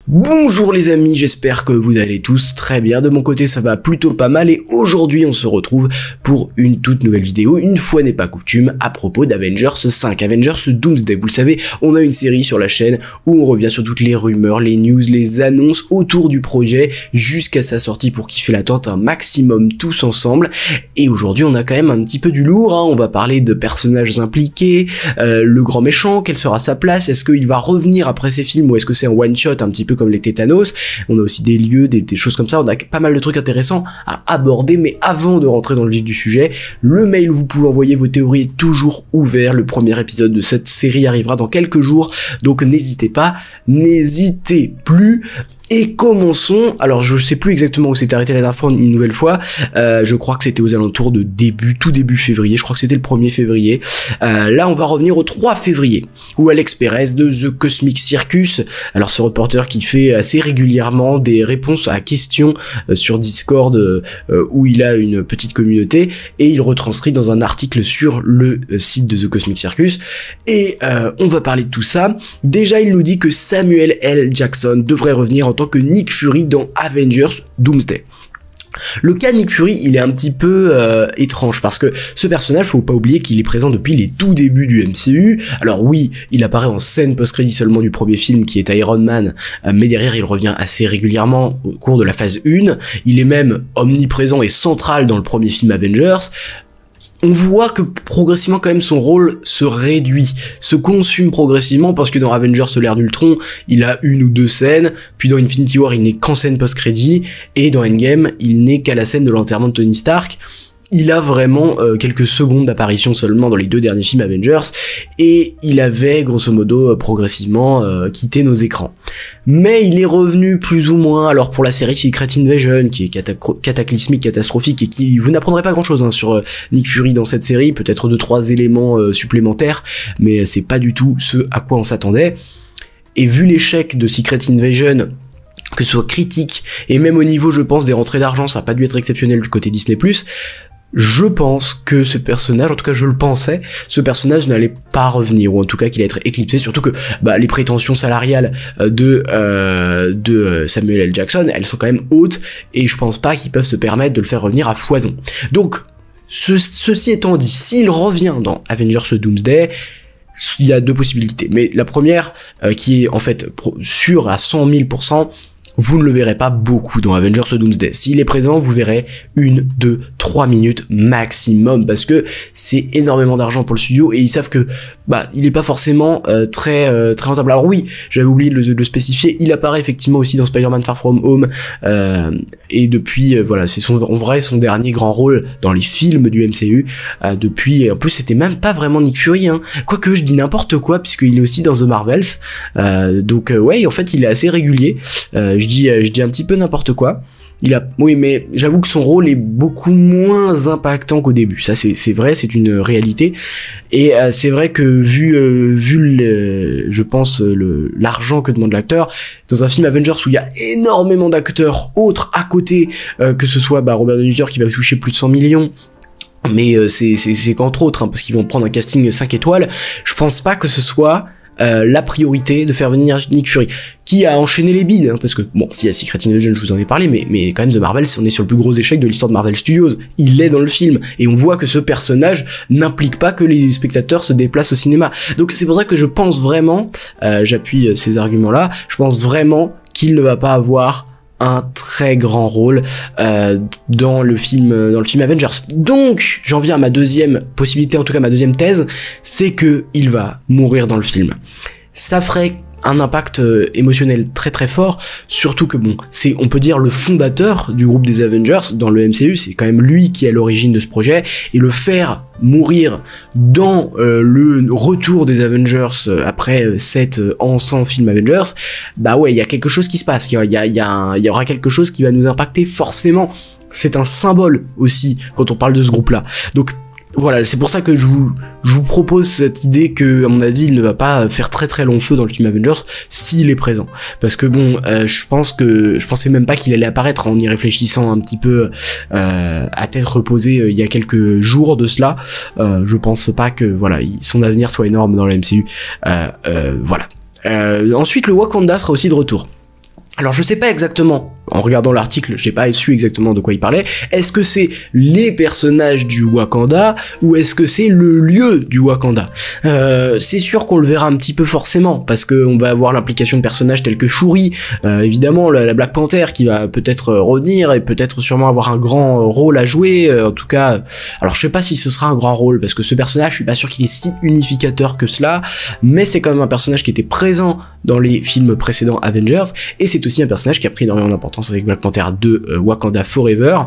Bonjour les amis, j'espère que vous allez tous très bien. De mon côté ça va plutôt pas mal et aujourd'hui on se retrouve pour une toute nouvelle vidéo, une fois n'est pas coutume, à propos d'Avengers 5, Avengers Doomsday. Vous le savez, on a une série sur la chaîne où on revient sur toutes les rumeurs, les news, les annonces autour du projet jusqu'à sa sortie pour kiffer l'attente un maximum tous ensemble. Et aujourd'hui on a quand même un petit peu du lourd, hein. On va parler de personnages impliqués, le grand méchant, quelle sera sa place, est-ce qu'il va revenir après ces films ou est-ce que c'est un one shot un petit peu comme les Tétanos. On a aussi des lieux, des choses comme ça, on a pas mal de trucs intéressants à aborder, mais avant de rentrer dans le vif du sujet, le mail où vous pouvez envoyer vos théories est toujours ouvert. Le premier épisode de cette série arrivera dans quelques jours, donc n'hésitez pas, n'hésitez plus. Et commençons, alors je sais plus exactement où s'est arrêté la dernière fois une nouvelle fois, je crois que c'était aux alentours de tout début février, je crois que c'était le 1er février, là on va revenir au 3 février, où Alex Perez de The Cosmic Circus, alors ce reporter qui fait assez régulièrement des réponses à questions sur Discord, où il a une petite communauté, et il retranscrit dans un article sur le site de The Cosmic Circus, et on va parler de tout ça. Déjà il nous dit que Samuel L. Jackson devrait revenir en tant que Nick Fury dans Avengers Doomsday. Le cas Nick Fury, il est un petit peu étrange parce que ce personnage, faut pas oublier qu'il est présent depuis les tout débuts du MCU. Alors oui, il apparaît en scène post-crédit seulement du premier film qui est Iron Man, mais derrière il revient assez régulièrement au cours de la phase 1. Il est même omniprésent et central dans le premier film Avengers. On voit que progressivement quand même son rôle se réduit, se consume progressivement parce que dans Avengers l'ère d'Ultron, il a une ou deux scènes, puis dans Infinity War il n'est qu'en scène post-crédit, et dans Endgame il n'est qu'à la scène de l'enterrement de Tony Stark. Il a vraiment quelques secondes d'apparition seulement dans les deux derniers films Avengers, et il avait grosso modo progressivement quitté nos écrans. Mais il est revenu plus ou moins, alors pour la série Secret Invasion, qui est cataclysmique, catastrophique, et qui, vous n'apprendrez pas grand chose sur Nick Fury dans cette série, peut-être 2-3 éléments supplémentaires, mais c'est pas du tout ce à quoi on s'attendait. Et vu l'échec de Secret Invasion, que ce soit critique, et même au niveau, je pense, des rentrées d'argent, ça a pas dû être exceptionnel du côté Disney+, je pense que ce personnage, en tout cas je le pensais, ce personnage n'allait pas revenir, ou en tout cas qu'il allait être éclipsé, surtout que les prétentions salariales de Samuel L. Jackson, elles sont quand même hautes, et je pense pas qu'ils peuvent se permettre de le faire revenir à foison. Donc, ceci étant dit, s'il revient dans Avengers Doomsday, il y a deux possibilités, mais la première, qui est en fait sûre à 100 000%, vous ne le verrez pas beaucoup dans Avengers Doomsday. S'il est présent, vous verrez 1, 2, 3 minutes maximum, parce que c'est énormément d'argent pour le studio, et ils savent que il est pas forcément très rentable. Alors oui, j'avais oublié de le spécifier, il apparaît effectivement aussi dans Spider-Man Far From Home, et depuis, voilà, c'est en vrai son dernier grand rôle dans les films du MCU, depuis, en plus c'était même pas vraiment Nick Fury, hein, quoique je dis n'importe quoi, puisqu'il est aussi dans The Marvels, donc ouais, en fait il est assez régulier, je dis un petit peu n'importe quoi. Oui, mais j'avoue que son rôle est beaucoup moins impactant qu'au début. Ça, c'est vrai, c'est une réalité. Et c'est vrai que vu je pense l'argent que demande l'acteur dans un film Avengers où il y a énormément d'acteurs autres à côté, que ce soit Robert Downey Jr. qui va toucher plus de 100 millions. Mais c'est qu'entre autres, hein, parce qu'ils vont prendre un casting 5 étoiles. Je pense pas que ce soit la priorité de faire venir Nick Fury, qui a enchaîné les bides, hein, parce que bon, si à Secret Invasion je vous en ai parlé, mais quand même The Marvels, on est sur le plus gros échec de l'histoire de Marvel Studios. Il est dans le film, et on voit que ce personnage n'implique pas que les spectateurs se déplacent au cinéma. Donc c'est pour ça que je pense vraiment, j'appuie ces arguments-là, je pense vraiment qu'il ne va pas avoir un très grand rôle dans le film Avengers. Donc j'en viens à ma deuxième possibilité, en tout cas ma deuxième thèse, c'est que il va mourir dans le film. Ça ferait un impact émotionnel très très fort, surtout que bon, c'est, on peut dire, le fondateur du groupe des Avengers dans le MCU, c'est quand même lui qui est à l'origine de ce projet, et le faire mourir dans le retour des Avengers après 7 ans sans film Avengers, ouais, il y a quelque chose qui se passe, il y aura quelque chose qui va nous impacter forcément. C'est un symbole aussi quand on parle de ce groupe-là. Donc voilà, c'est pour ça que je vous propose cette idée que, à mon avis, il ne va pas faire très très long feu dans le film Avengers s'il est présent. Parce que bon, je pensais même pas qu'il allait apparaître en y réfléchissant un petit peu à tête reposée il y a quelques jours de cela. Je pense pas que voilà, son avenir soit énorme dans la MCU. Voilà. Ensuite, le Wakanda sera aussi de retour. Alors je sais pas exactement, en regardant l'article, j'ai pas su exactement de quoi il parlait, est-ce que c'est les personnages du Wakanda, ou est-ce que c'est le lieu du Wakanda? C'est sûr qu'on le verra un petit peu forcément, parce qu'on va avoir l'implication de personnages tels que Shuri, évidemment la Black Panther qui va peut-être revenir, et peut-être sûrement avoir un grand rôle à jouer, en tout cas, alors je sais pas si ce sera un grand rôle, parce que ce personnage, je suis pas sûr qu'il est si unificateur que cela, mais c'est quand même un personnage qui était présent dans les films précédents Avengers, et c'est aussi un personnage qui a pris énormément d'importance avec Black Panther 2 Wakanda Forever,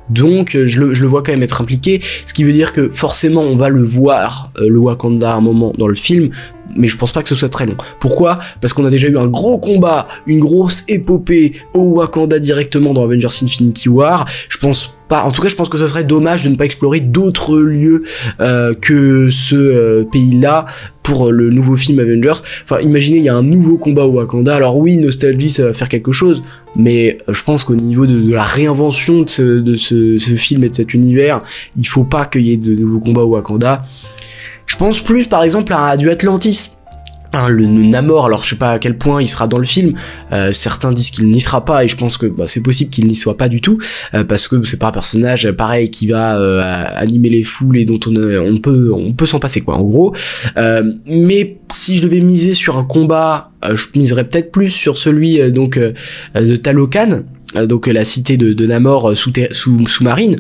donc je le vois quand même être impliqué, ce qui veut dire que forcément on va le voir, le Wakanda à un moment dans le film, mais je pense pas que ce soit très long. Pourquoi? Parce qu'on a déjà eu un gros combat, une grosse épopée au Wakanda directement dans Avengers Infinity War, je pense pas, en tout cas je pense que ce serait dommage de ne pas explorer d'autres lieux que ce pays-là pour le nouveau film Avengers. Enfin, imaginez, il y a un nouveau combat au Wakanda, alors oui, nostalgie, ça va faire quelque chose, mais je pense qu'au niveau de la réinvention de ce film et de cet univers, il faut pas qu'il y ait de nouveaux combats au Wakanda. Je pense plus par exemple à du Atlantis. Le Namor, alors je sais pas à quel point il sera dans le film, certains disent qu'il n'y sera pas, et je pense que c'est possible qu'il n'y soit pas du tout, parce que c'est pas un personnage pareil qui va animer les foules et dont on peut s'en passer quoi en gros, mais si je devais miser sur un combat, je miserais peut-être plus sur celui de Talokan, donc la cité de Namor sous-marine,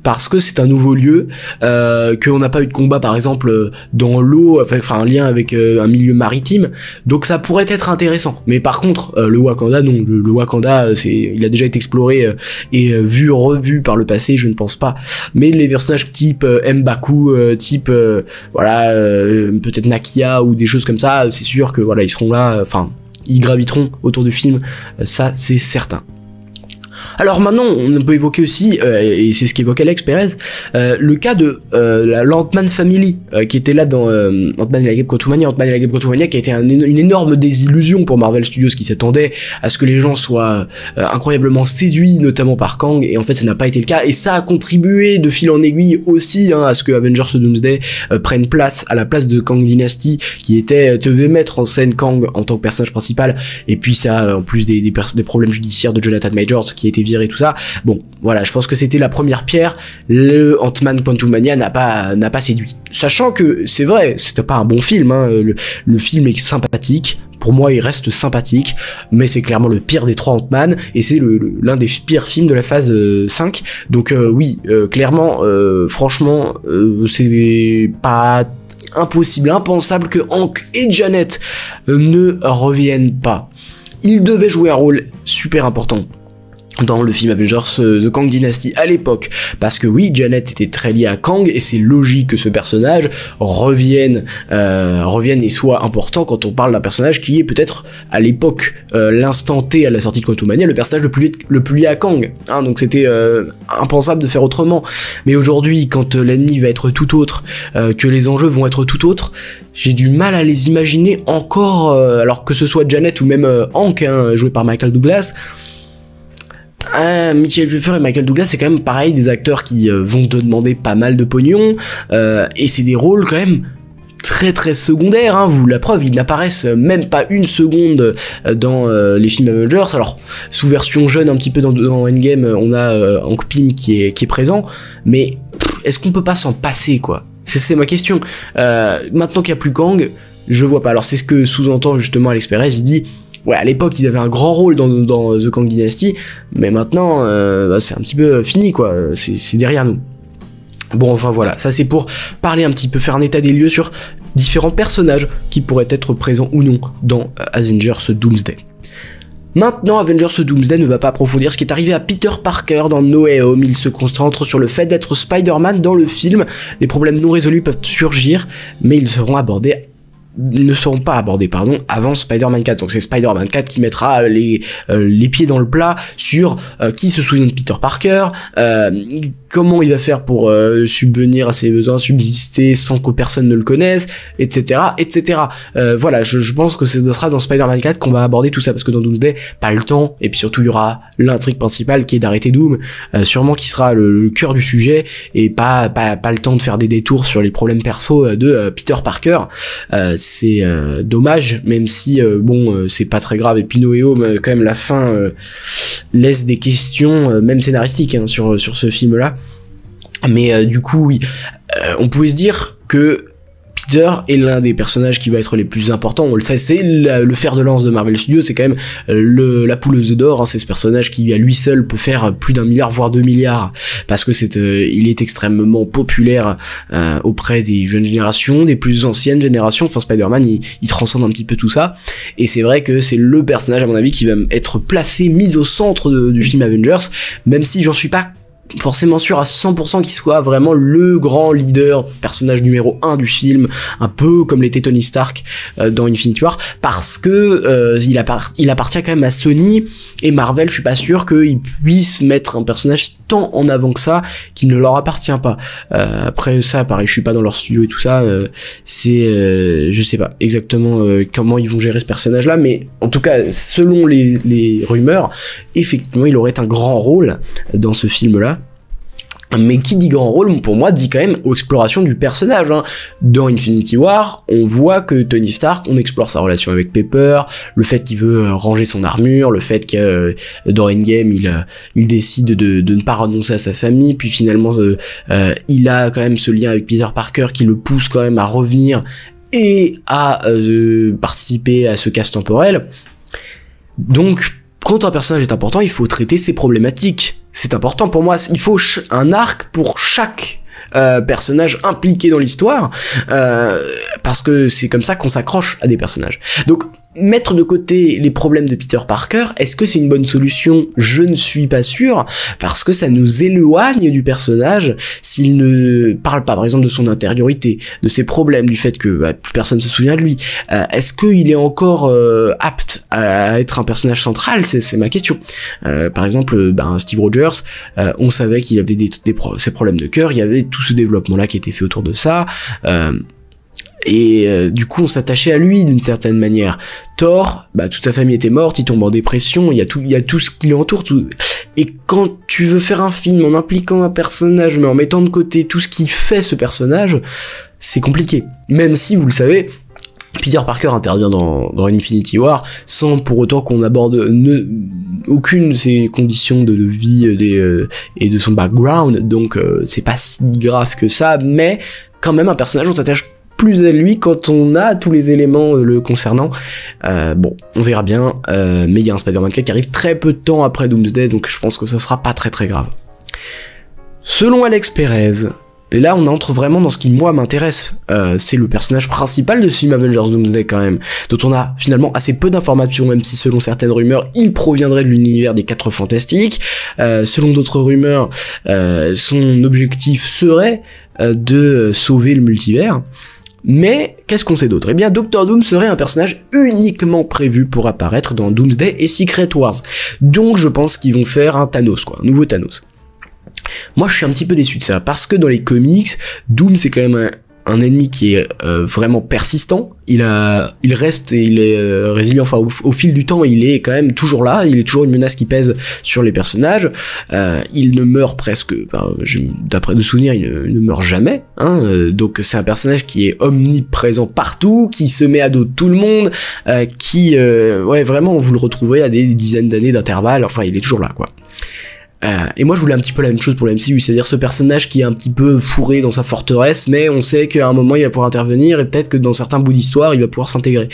parce que c'est un nouveau lieu, qu'on n'a pas eu de combat par exemple dans l'eau, enfin un lien avec un milieu maritime, donc ça pourrait être intéressant. Mais par contre le Wakanda, non, le Wakanda il a déjà été exploré et revu par le passé, je ne pense pas. Mais les personnages type M'Baku, type peut-être Nakia ou des choses comme ça, c'est sûr que voilà, ils seront là, enfin ils graviteront autour du film, ça c'est certain. Alors maintenant, on peut évoquer aussi, et c'est ce qu'évoque Alex Perez, le cas de l'Ant-Man Family, qui était là dans Ant-Man et la Guêpe Quantumania. Ant-Man et la Guêpe Quantumania qui a été une énorme désillusion pour Marvel Studios, qui s'attendait à ce que les gens soient incroyablement séduits, notamment par Kang, et en fait ça n'a pas été le cas, et ça a contribué de fil en aiguille aussi à ce que Avengers Doomsday prenne place à la place de Kang Dynasty, qui devait mettre en scène Kang en tant que personnage principal, et puis ça, en plus des problèmes judiciaires de Jonathan Majors, qui était viré, tout ça. Bon, voilà, je pense que c'était la première pierre. Le Ant-Man Quantumania n'a pas séduit. Sachant que, c'est vrai, c'était pas un bon film, hein, le film est sympathique. Pour moi, il reste sympathique, mais c'est clairement le pire des 3 Ant-Man, et c'est l'un des pires films de la phase 5. Donc oui, clairement, franchement, c'est pas impossible, impensable que Hank et Janet ne reviennent pas. Ils devaient jouer un rôle super important dans le film Avengers The Kang Dynasty à l'époque, parce que oui, Janet était très liée à Kang, et c'est logique que ce personnage revienne et soit important quand on parle d'un personnage qui est peut-être à l'époque, l'instant T à la sortie de Quantumania, le personnage le plus lié à Kang, hein, donc c'était impensable de faire autrement. Mais aujourd'hui, quand l'ennemi va être tout autre, que les enjeux vont être tout autres, j'ai du mal à les imaginer encore, alors que ce soit Janet ou même Hank, hein, joué par Michael Douglas. Michael Pfeiffer et Michael Douglas, c'est quand même pareil, des acteurs qui vont te demander pas mal de pognon, et c'est des rôles quand même très très secondaires, hein. La preuve, ils n'apparaissent même pas une seconde dans les films Avengers. Alors sous version jeune un petit peu dans Endgame, on a Hank Pym qui est présent, mais est-ce qu'on peut pas s'en passer quoi? C'est ma question. Maintenant qu'il y a plus Kang, je vois pas. Alors c'est ce que sous-entend justement Alex Perez, il dit ouais, à l'époque ils avaient un grand rôle dans The Kang Dynasty, mais maintenant c'est un petit peu fini quoi, c'est derrière nous. Bon, enfin voilà, ça c'est pour parler un petit peu, faire un état des lieux sur différents personnages qui pourraient être présents ou non dans Avengers Doomsday. Maintenant, Avengers Doomsday ne va pas approfondir ce qui est arrivé à Peter Parker dans No Way Home. Il se concentre sur le fait d'être Spider-Man dans le film. Des problèmes non résolus peuvent surgir, mais ils ne seront pas abordés avant Spider-Man 4. Donc c'est Spider-Man 4 qui mettra les pieds dans le plat sur qui se souvient de Peter Parker, comment il va faire pour subvenir à ses besoins, subsister sans que personne ne le connaisse, etc., etc. Voilà, je pense que ce sera dans Spider-Man 4 qu'on va aborder tout ça, parce que dans Doomsday, pas le temps, et puis surtout il y aura l'intrigue principale qui est d'arrêter Doom, sûrement qui sera le cœur du sujet, et pas le temps de faire des détours sur les problèmes perso de Peter Parker. C'est dommage, même si c'est pas très grave, et puis No Way Home, quand même la fin laisse des questions même scénaristiques sur ce film là, mais du coup oui, on pouvait se dire que Peter est l'un des personnages qui va être les plus importants, on le sait, c'est le fer de lance de Marvel Studios, c'est quand même la pouleuse d'or, c'est ce personnage qui à lui seul peut faire plus d'1 milliard voire 2 milliards, parce que il est extrêmement populaire auprès des jeunes générations, des plus anciennes générations, enfin Spider-Man il transcende un petit peu tout ça, et c'est vrai que c'est le personnage à mon avis qui va être placé, mis au centre du film Avengers, même si j'en suis pas forcément sûr à 100% qu'il soit vraiment le grand leader, personnage numéro 1 du film, un peu comme l'était Tony Stark dans Infinity War, parce que il appartient quand même à Sony, et Marvel, je suis pas sûr qu'ils puissent mettre un personnage tant en avant que ça, qui ne leur appartient pas. Après ça, pareil, je suis pas dans leur studio et tout ça, je sais pas exactement comment ils vont gérer ce personnage-là, mais en tout cas, selon les rumeurs, effectivement, il aurait un grand rôle dans ce film-là. Mais qui dit grand rôle, pour moi, dit quand même exploration du personnage. Dans Infinity War, on voit que Tony Stark, on explore sa relation avec Pepper, le fait qu'il veut ranger son armure, le fait que dans Endgame, il décide de ne pas renoncer à sa famille, puis finalement, il a quand même ce lien avec Peter Parker qui le pousse quand même à revenir et à participer à ce casse temporel. Donc, quand un personnage est important, il faut traiter ses problématiques. C'est important pour moi, il faut un arc pour chaque personnage impliqué dans l'histoire, parce que c'est comme ça qu'on s'accroche à des personnages. Donc, mettre de côté les problèmes de Peter Parker, est-ce que c'est une bonne solution? Je ne suis pas sûr, parce que ça nous éloigne du personnage s'il ne parle pas, par exemple, de son intériorité, de ses problèmes, du fait que plus personne se souvient de lui. Est-ce qu'il est encore apte à être un personnage central? C'est ma question. Par exemple, Steve Rogers, on savait qu'il avait ses problèmes de cœur, il y avait tout ce développement-là qui était fait autour de ça, et du coup on s'attachait à lui d'une certaine manière. Thor, toute sa famille était morte, il tombe en dépression, il y a tout ce qui l'entoure, et quand tu veux faire un film en impliquant un personnage mais en mettant de côté tout ce qui fait ce personnage, c'est compliqué. Même si, vous le savez, Peter Parker intervient dans Infinity War sans pour autant qu'on aborde aucune de ses conditions de vie et de son background, donc c'est pas si grave que ça, mais quand même un personnage, on s'attache plus à lui quand on a tous les éléments le concernant. On verra bien, mais il y a un Spider-Man 4 qui arrive très peu de temps après Doomsday, donc je pense que ça sera pas très très grave. Selon Alex Perez, et là on entre vraiment dans ce qui moi m'intéresse, c'est le personnage principal de ce film Avengers Doomsday quand même, dont on a finalement assez peu d'informations, même si selon certaines rumeurs il proviendrait de l'univers des 4 Fantastiques, selon d'autres rumeurs son objectif serait de sauver le multivers. Mais qu'est-ce qu'on sait d'autre? Eh bien, Doctor Doom serait un personnage uniquement prévu pour apparaître dans Doomsday et Secret Wars. Donc je pense qu'ils vont faire un Thanos, un nouveau Thanos. Moi je suis un petit peu déçu de ça, parce que dans les comics, Doom c'est quand même un ennemi qui est vraiment persistant, il reste et il est résilient, enfin au fil du temps il est quand même toujours là, il est toujours une menace qui pèse sur les personnages, il ne meurt presque, d'après de souvenirs il ne meurt jamais, donc c'est un personnage qui est omniprésent partout, qui se met à dos de tout le monde, qui vraiment vous le retrouvez à des dizaines d'années d'intervalle, enfin il est toujours là et moi je voulais un petit peu la même chose pour la MCU, c'est-à-dire ce personnage qui est un petit peu fourré dans sa forteresse, mais on sait qu'à un moment il va pouvoir intervenir, et peut-être que dans certains bouts d'histoire il va pouvoir s'intégrer.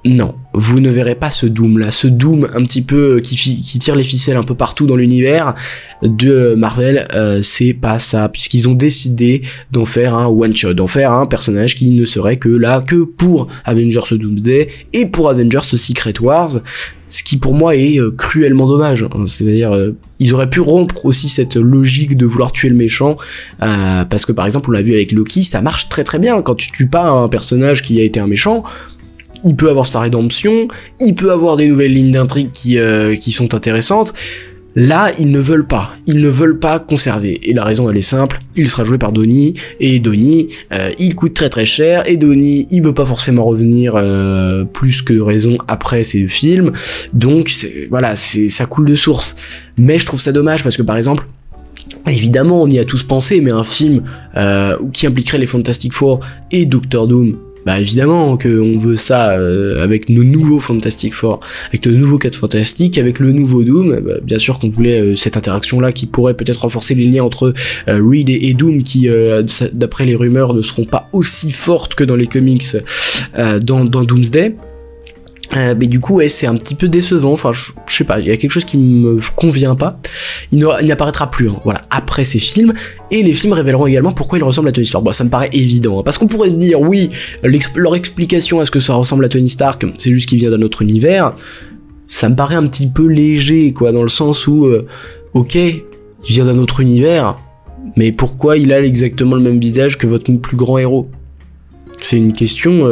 Non, vous ne verrez pas ce Doom là, ce Doom un petit peu qui tire les ficelles un peu partout dans l'univers de Marvel, c'est pas ça, puisqu'ils ont décidé d'en faire un one shot, d'en faire un personnage qui ne serait que là que pour Avengers Doomsday et pour Avengers Secret Wars, ce qui pour moi est cruellement dommage, c'est-à-dire ils auraient pu rompre aussi cette logique de vouloir tuer le méchant, parce que par exemple on l'a vu avec Loki, ça marche très très bien, quand tu tues pas un personnage qui a été un méchant, il peut avoir sa rédemption, il peut avoir des nouvelles lignes d'intrigue qui sont intéressantes. Là, ils ne veulent pas conserver. Et la raison, elle est simple, il sera joué par Donnie, et Donnie, il coûte très très cher, et Donnie, il veut pas forcément revenir plus que de raison après ses films, donc voilà, ça coule de source. Mais je trouve ça dommage, parce que par exemple, évidemment, on y a tous pensé, mais un film qui impliquerait les Fantastic Four et Doctor Doom, bah évidemment qu'on veut ça avec nos nouveaux Fantastic Four, avec nos nouveaux 4 Fantastiques, avec le nouveau Doom, bah, bien sûr qu'on voulait cette interaction-là qui pourrait peut-être renforcer les liens entre Reed et Doom qui, d'après les rumeurs, ne seront pas aussi fortes que dans les comics dans Doomsday. Mais du coup, ouais, c'est un petit peu décevant, enfin, je sais pas, il y a quelque chose qui me convient pas. Il n'apparaîtra plus, hein, voilà, après ces films, et les films révéleront également pourquoi il ressemble à Tony Stark. Bon, ça me paraît évident, hein, parce qu'on pourrait se dire, oui, leur explication à ce que ça ressemble à Tony Stark, c'est juste qu'il vient d'un autre univers. Ça me paraît un petit peu léger, quoi, dans le sens où, ok, il vient d'un autre univers, mais pourquoi il a exactement le même visage que votre plus grand héros ? C'est une question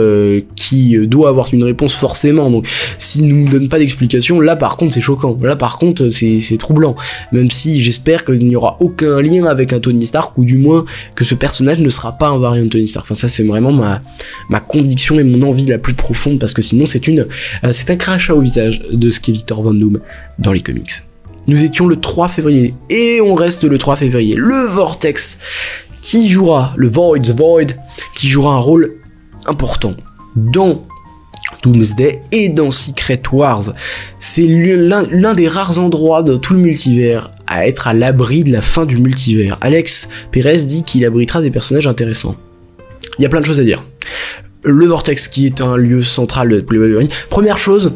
qui doit avoir une réponse forcément, donc s'il nous donne pas d'explication, là par contre c'est choquant, là par contre c'est troublant, même si j'espère qu'il n'y aura aucun lien avec un Tony Stark, ou du moins que ce personnage ne sera pas un variant de Tony Stark. Enfin ça c'est vraiment ma conviction et mon envie la plus profonde, parce que sinon c'est un crachat au visage de ce qu'est Victor Von Doom dans les comics. Nous étions le 3 février, et on reste le 3 février, le Vortex, qui jouera, le Void, The Void, qui jouera un rôle important dans Doomsday et dans Secret Wars. C'est l'un des rares endroits dans tout le multivers à être à l'abri de la fin du multivers. Alex Perez dit qu'il abritera des personnages intéressants. Il y a plein de choses à dire. Le Vortex, qui est un lieu central de Wolverine. Première chose,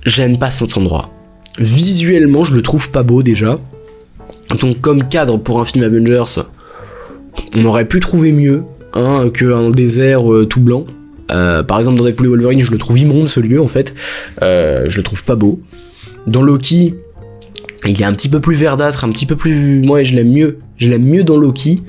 j'aime pas cet endroit. Visuellement, je le trouve pas beau déjà. Donc comme cadre pour un film Avengers, on aurait pu trouver mieux qu'un désert tout blanc. Par exemple dans Deadpool et Wolverine, je le trouve immonde ce lieu en fait. Je le trouve pas beau. Dans Loki, il est un petit peu plus verdâtre, un petit peu plus... Moi je l'aime mieux dans Loki,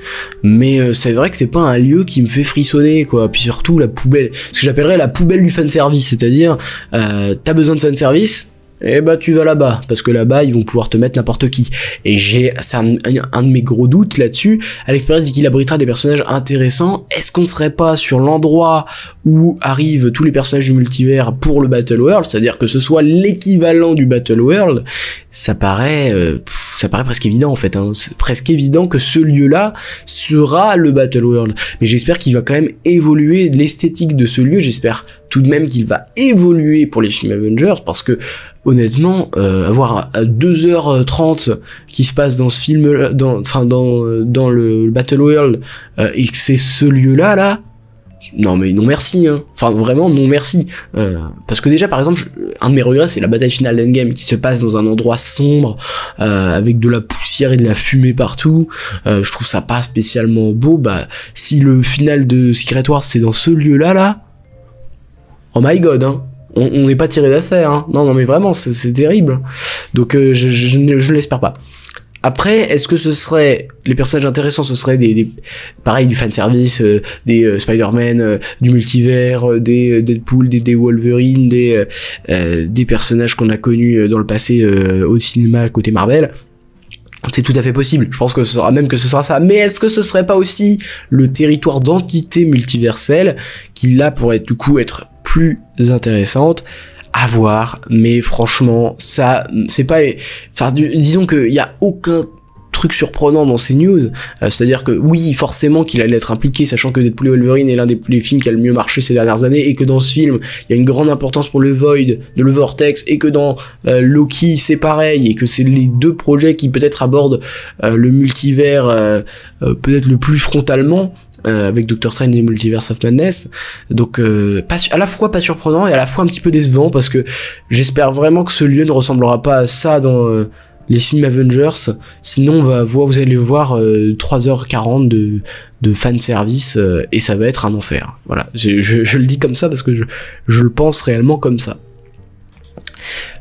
mais c'est vrai que c'est pas un lieu qui me fait frissonner, quoi. Puis surtout la poubelle, ce que j'appellerais la poubelle du fanservice, c'est-à-dire t'as besoin de fanservice, et bah tu vas là-bas, parce que là-bas ils vont pouvoir te mettre n'importe qui. Et c'est un de mes gros doutes là-dessus. Alex Perez dit qu'il abritera des personnages intéressants. Est-ce qu'on ne serait pas sur l'endroit où arrivent tous les personnages du multivers pour le Battle World, c'est-à-dire que ce soit l'équivalent du Battle World? Ça paraît presque évident en fait, hein. C'est presque évident que ce lieu-là sera le Battle World. Mais j'espère qu'il va quand même évoluer l'esthétique de ce lieu. J'espère tout de même qu'il va évoluer pour les films Avengers, parce que honnêtement, avoir à 2h30 qui se passe dans ce film, dans le Battle World, et que c'est ce lieu-là, là, non mais non merci, hein. Enfin vraiment non merci. Parce que déjà par exemple, un de mes regrets c'est la bataille finale d'Endgame qui se passe dans un endroit sombre, avec de la poussière et de la fumée partout. Je trouve ça pas spécialement beau. Bah si le final de Secret Wars c'est dans ce lieu-là, là, oh my god, hein. On n'est pas tiré d'affaire, hein. Non mais vraiment c'est terrible. Donc je ne l'espère pas. Après, est-ce que ce serait les personnages intéressants, ce serait pareil, du fanservice, des Spider-Man, du multivers, des Deadpool, des Wolverine, des personnages qu'on a connus dans le passé au cinéma côté Marvel? C'est tout à fait possible. Je pense que ce sera ça. Mais est-ce que ce serait pas aussi le territoire d'entité multiverselle qui là pourrait du coup être plus intéressante à voir? Mais franchement, ça, c'est pas, enfin, disons qu'il y a aucun truc surprenant dans ces news, c'est-à-dire que oui, forcément qu'il allait être impliqué, sachant que Deadpool et Wolverine est l'un des films qui a le mieux marché ces dernières années, et que dans ce film, il y a une grande importance pour le Void, de le Vortex, et que dans Loki, c'est pareil, et que c'est les deux projets qui peut-être abordent le multivers peut-être le plus frontalement, avec Doctor Strange et Multiverse of Madness. Donc à la fois pas surprenant et à la fois un petit peu décevant, parce que j'espère vraiment que ce lieu ne ressemblera pas à ça dans les films Avengers, sinon vous allez voir 3h40 de fanservice, et ça va être un enfer. Voilà, je le dis comme ça parce que je le pense réellement comme ça.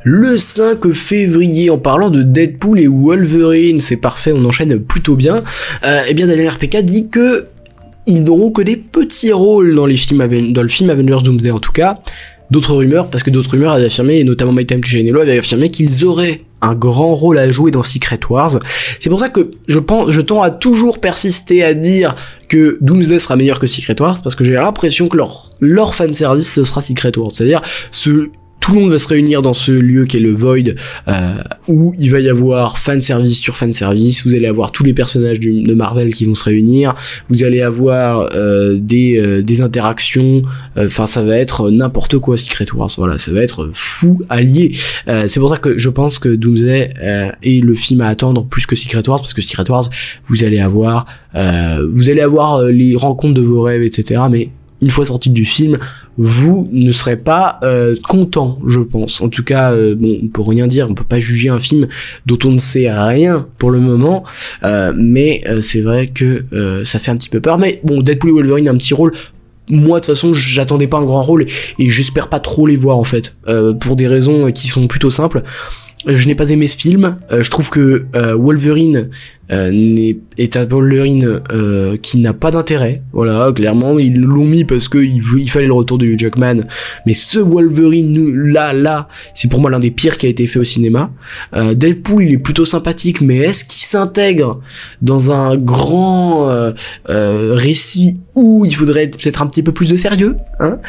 Le 5 février, en parlant de Deadpool et Wolverine, c'est parfait, on enchaîne plutôt bien. Eh bien Daniel RPK dit que ils n'auront que des petits rôles dans le film Avengers Doomsday en tout cas. D'autres rumeurs, parce que d'autres rumeurs avaient affirmé, et notamment My Time to Shine Hello avait affirmé qu'ils auraient un grand rôle à jouer dans Secret Wars. C'est pour ça que je tends à toujours persister à dire que Doomsday sera meilleur que Secret Wars, parce que j'ai l'impression que leur fanservice, ce sera Secret Wars. C'est-à-dire, tout le monde va se réunir dans ce lieu qui est le Void, où il va y avoir fanservice sur fanservice. Vous allez avoir tous les personnages de Marvel qui vont se réunir. Vous allez avoir des interactions. Enfin, ça va être n'importe quoi Secret Wars. Voilà, ça va être fou allié. C'est pour ça que je pense que Doomsday est le film à attendre plus que Secret Wars, parce que Secret Wars, vous allez avoir les rencontres de vos rêves, etc. Mais une fois sorti du film, vous ne serez pas content, je pense. En tout cas, bon, on peut rien dire, on peut pas juger un film dont on ne sait rien pour le moment, mais c'est vrai que ça fait un petit peu peur. Mais bon, Deadpool et Wolverine a un petit rôle. Moi, de toute façon, j'attendais pas un grand rôle et j'espère pas trop les voir en fait, pour des raisons qui sont plutôt simples. Je n'ai pas aimé ce film. Je trouve que Wolverine est un Wolverine qui n'a pas d'intérêt. Voilà, clairement, ils l'ont mis parce que il fallait le retour de Hugh Jackman. Mais ce Wolverine là, c'est pour moi l'un des pires qui a été fait au cinéma. Deadpool, il est plutôt sympathique, mais est-ce qu'il s'intègre dans un grand récit où il faudrait peut-être un petit peu plus de sérieux, hein?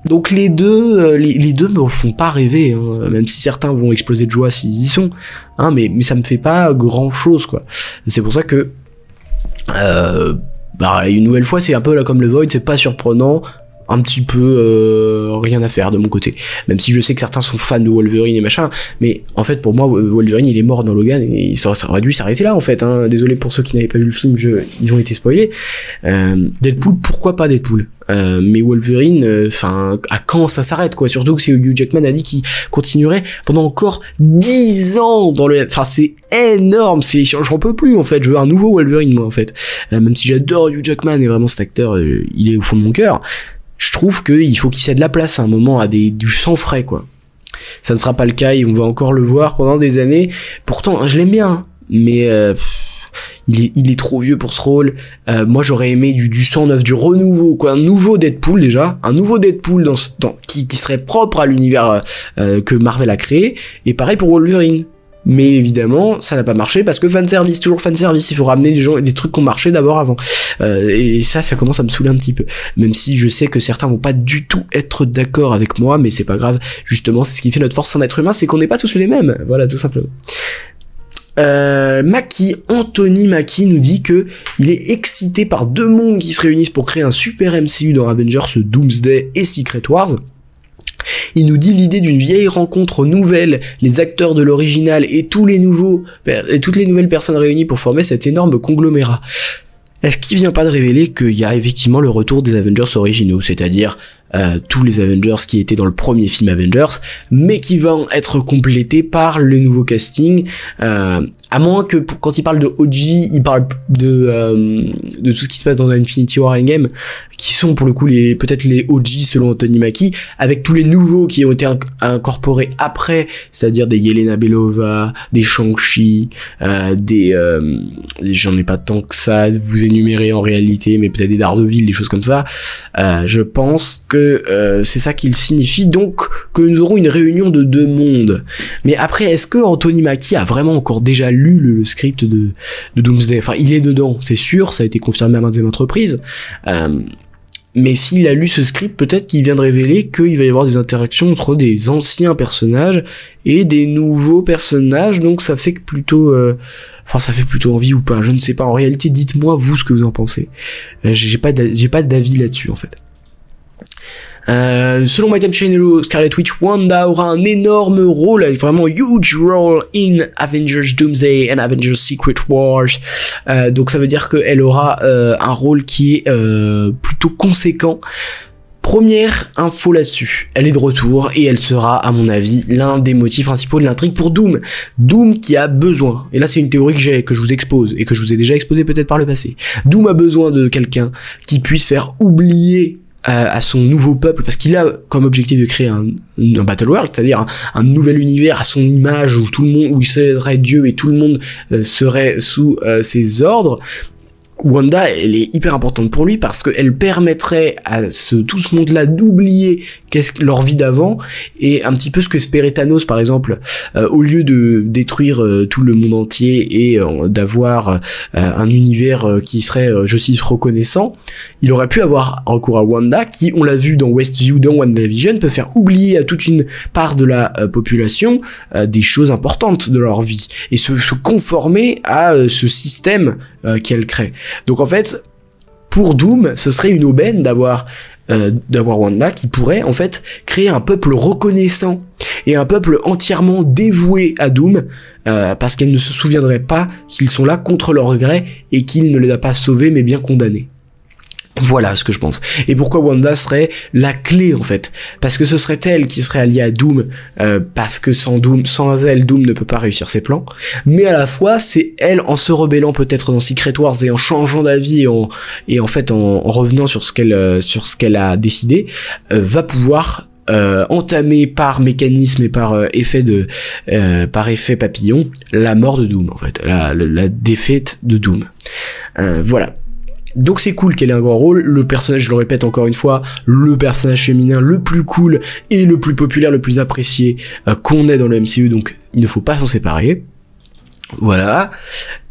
Donc les deux me font pas rêver, hein, même si certains vont exploser de joie s'ils y sont, hein, mais ça me fait pas grand chose, quoi. C'est pour ça que une nouvelle fois, c'est un peu là comme le Void, c'est pas surprenant, un petit peu rien à faire de mon côté, même si je sais que certains sont fans de Wolverine et machin, mais en fait pour moi Wolverine il est mort dans Logan et ça aurait dû s'arrêter là en fait, hein. Désolé pour ceux qui n'avaient pas vu le film, ils ont été spoilés. Deadpool, pourquoi pas Deadpool, mais Wolverine, enfin à quand ça s'arrête, quoi, surtout que c'est Hugh Jackman a dit qu'il continuerait pendant encore 10 ans dans le, enfin c'est énorme, j'en peux plus en fait, je veux un nouveau Wolverine moi en fait, même si j'adore Hugh Jackman et vraiment cet acteur il est au fond de mon cœur. Je trouve qu'il faut qu'il cède la place à un moment à du sang frais, quoi. Ça ne sera pas le cas et on va encore le voir pendant des années. Pourtant, je l'aime bien, mais il est trop vieux pour ce rôle. Moi, j'aurais aimé du sang neuf, du renouveau, quoi. Un nouveau Deadpool déjà, un nouveau Deadpool qui serait propre à l'univers que Marvel a créé. Et pareil pour Wolverine. Mais évidemment, ça n'a pas marché parce que fanservice, toujours fanservice, il faut ramener des trucs qui ont marché d'abord avant. Et ça commence à me saouler un petit peu. Même si je sais que certains vont pas du tout être d'accord avec moi, mais c'est pas grave. Justement, c'est ce qui fait notre force en être humain, c'est qu'on n'est pas tous les mêmes. Voilà, tout simplement. Anthony Mackie nous dit que il est excité par deux mondes qui se réunissent pour créer un super MCU dans Avengers, Doomsday et Secret Wars. Il nous dit l'idée d'une vieille rencontre nouvelle, les acteurs de l'original et toutes les nouvelles personnes réunies pour former cet énorme conglomérat. Est-ce qu'il vient pas de révéler qu'il y a effectivement le retour des Avengers originaux, c'est-à-dire tous les Avengers qui étaient dans le premier film Avengers, mais qui vont être complétés par le nouveau casting, à moins que quand il parle de OG, il parle de tout ce qui se passe dans Infinity War Endgame, qui sont pour le coup peut-être les OG selon Anthony Mackie, avec tous les nouveaux qui ont été incorporés après, c'est-à-dire des Yelena Belova, des Shang-Chi, j'en ai pas tant que ça vous énumérer en réalité, mais peut-être des Daredevil, des choses comme ça. Je pense que c'est ça qu'il signifie, donc que nous aurons une réunion de deux mondes. Mais après, est-ce que Anthony Mackie a vraiment encore déjà lu le script de Doomsday? Enfin, il est dedans, c'est sûr, ça a été confirmé à maintes reprises. Mais s'il a lu ce script, peut-être qu'il vient de révéler qu'il va y avoir des interactions entre des anciens personnages et des nouveaux personnages, donc ça fait que plutôt... ça fait plutôt envie ou pas, je ne sais pas. En réalité, dites-moi vous ce que vous en pensez. J'ai pas d'avis là-dessus en fait. Selon My Time Channel, Scarlet Witch Wanda aura un énorme rôle, vraiment huge role in Avengers Doomsday and Avengers Secret Wars. Donc ça veut dire qu'elle aura un rôle qui est plutôt conséquent. Première info là-dessus, elle est de retour et elle sera, à mon avis, l'un des motifs principaux de l'intrigue pour Doom. Doom qui a besoin, et là c'est une théorie que je vous expose et que je vous ai déjà exposé peut-être par le passé. Doom a besoin de quelqu'un qui puisse faire oublier à son nouveau peuple, parce qu'il a comme objectif de créer un Battle World, c'est-à-dire un nouvel univers à son image où tout le monde, où il serait Dieu et tout le monde serait sous ses ordres. Wanda, elle est hyper importante pour lui parce qu'elle permettrait à tout ce monde-là d'oublier leur vie d'avant, et un petit peu ce que espérait Thanos par exemple, au lieu de détruire tout le monde entier et d'avoir un univers qui serait justice reconnaissant, il aurait pu avoir recours à Wanda qui, on l'a vu dans Westview, dans WandaVision, peut faire oublier à toute une part de la population des choses importantes de leur vie et se conformer à ce système qu'elle crée. Donc en fait, pour Doom, ce serait une aubaine d'avoir Wanda qui pourrait en fait créer un peuple reconnaissant et un peuple entièrement dévoué à Doom, parce qu'elle ne se souviendrait pas qu'ils sont là contre leur regret et qu'il ne les a pas sauvés mais bien condamnés. Voilà ce que je pense. Et pourquoi Wanda serait la clé en fait? Parce que ce serait elle qui serait alliée à Doom, parce que sans elle, Doom ne peut pas réussir ses plans. Mais à la fois, c'est elle, en se rebellant peut-être dans Secret Wars et en changeant d'avis et en fait en revenant sur ce qu'elle a décidé, va pouvoir entamer par mécanisme et par effet papillon la mort de Doom en fait, la défaite de Doom. Voilà. Donc c'est cool qu'elle ait un grand rôle, le personnage, je le répète encore une fois, le personnage féminin le plus cool et le plus populaire, le plus apprécié qu'on ait dans le MCU, donc il ne faut pas s'en séparer. Voilà.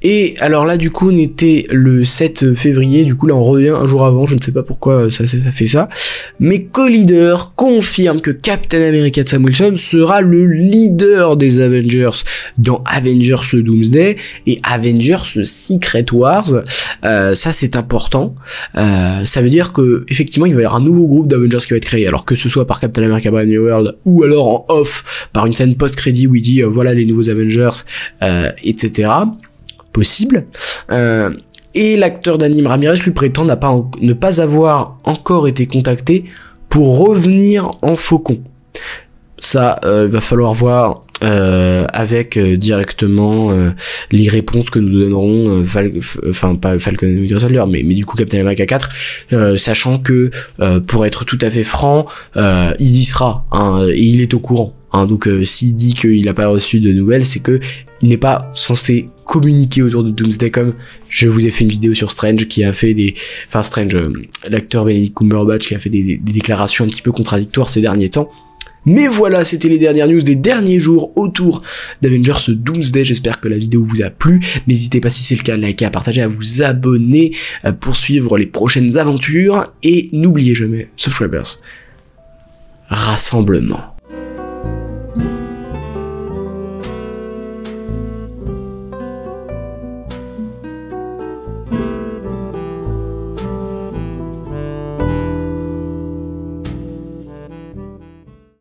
Et alors là du coup on était le 7 février, du coup là on revient un jour avant, je ne sais pas pourquoi ça fait ça, mais Collider confirme que Captain America de Sam Wilson sera le leader des Avengers dans Avengers Doomsday et Avengers Secret Wars. Ça c'est important, ça veut dire que effectivement il va y avoir un nouveau groupe d'Avengers qui va être créé, alors que ce soit par Captain America Brave New World ou alors en off par une scène post-crédit où il dit voilà les nouveaux Avengers, etc. Possible. Et l'acteur d'anime Ramirez lui prétend ne pas avoir encore été contacté pour revenir en Faucon. Ça, va falloir voir avec directement les réponses que nous donneront pas Falcon and Winter Soldier, mais du coup Captain America 4, sachant que pour être tout à fait franc, il y sera, hein, et il est au courant. Hein, donc s'il dit qu'il n'a pas reçu de nouvelles, c'est que il n'est pas censé communiquer autour de Doomsday, comme je vous ai fait une vidéo sur Strange qui a fait l'acteur Benedict Cumberbatch qui a fait des déclarations un petit peu contradictoires ces derniers temps. Mais voilà, c'était les dernières news des derniers jours autour d'Avengers Doomsday. J'espère que la vidéo vous a plu. N'hésitez pas, si c'est le cas, à liker, à partager, à vous abonner pour suivre les prochaines aventures. Et n'oubliez jamais, Subscribers, rassemblement.